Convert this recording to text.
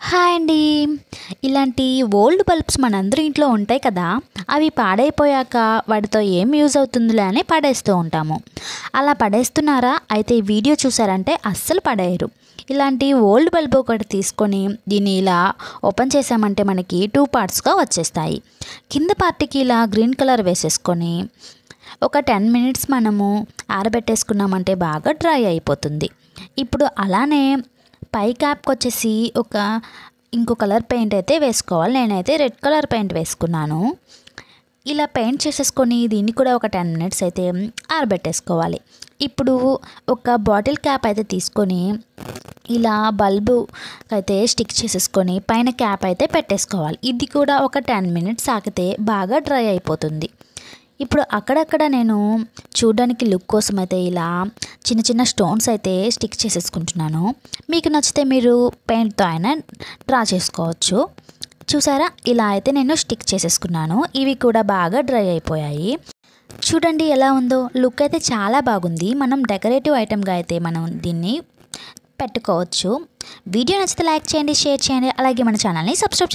Hi అండి. ఇలాంటి old bulbs మనందరి ఇంట్లో ఉంటాయి కదా! అవి పాడైపోయాక వాటితో ఏం యూజ్ అవుతుందిలే అని పడేస్తూ ఉంటాము. అలా పడేస్తున్నారా? అయితే ఈ వీడియో చూసారంటే అస్సలు పడేయరు. ఇలాంటి ఓల్డ్ బల్బ్ ఒకటి తీసుకొని దీన్ని ఇలా ఓపెన్ చేసామంటే మనకి 2 పార్ట్స్‌గా వచ్చేస్తాయి. కింద పార్ట్‌కి ఇలా గ్రీన్ కలర్ వేసేసుకొని ఒక 10 మినిట్స్ మనము ఆరబెట్టేసుకున్నామంటే బాగా డ్రై అయిపోతుంది. ఇప్పుడు అలానే పై క్యాప్‌కొచ్చేసి ఇంకో కలర్ పెయింట్ అయితే వేసుకోవాలి. నేనైతే రెడ్ కలర్ పెయింట్ వేసుకున్నాను. ఇలా పెయింట్ చేసేసుకొని దీన్ని కూడా ఒక 10 మినిట్స్ అయితే ఆరబెట్టేసుకోవాలి. ఇప్పుడు ఒక బాటిల్ క్యాప్ అయితే తీసుకొని ఇలా బల్బు అయితే స్టిక్ చేసేసుకొని పైన క్యాప్ అయితే పెట్టేసుకోవాలి. ఇది కూడా ఒక 10 మినిట్స్ ఆగితే బాగా డ్రై అయిపోతుంది. ఇప్పుడు అక్కడక్కడ నేను చూడడానికి లుక్ కోసం అయితే ఇలా చిన్న చిన్న స్టోన్స్ అయితే స్టిక్ చేసేసుకుంటున్నాను. మీకు నచ్చితే మీరు పెయింట్‌తో అయినా డ్రా చేసుకోవచ్చు. చూసారా? ఇలా అయితే నేను స్టిక్ చేసేసుకున్నాను. ఇవి కూడా బాగా డ్రై అయిపోయాయి. చూడండి ఎలా ఉందో! లుక్ అయితే చాలా బాగుంది. మనం డెకరేటివ్ ఐటెమ్‌గా అయితే మనం దీన్ని పెట్టుకోవచ్చు. వీడియో నచ్చితే లైక్ చేయండి, షేర్ చేయండి. అలాగే మన ఛానల్‌ని సబ్స్క్రైబ్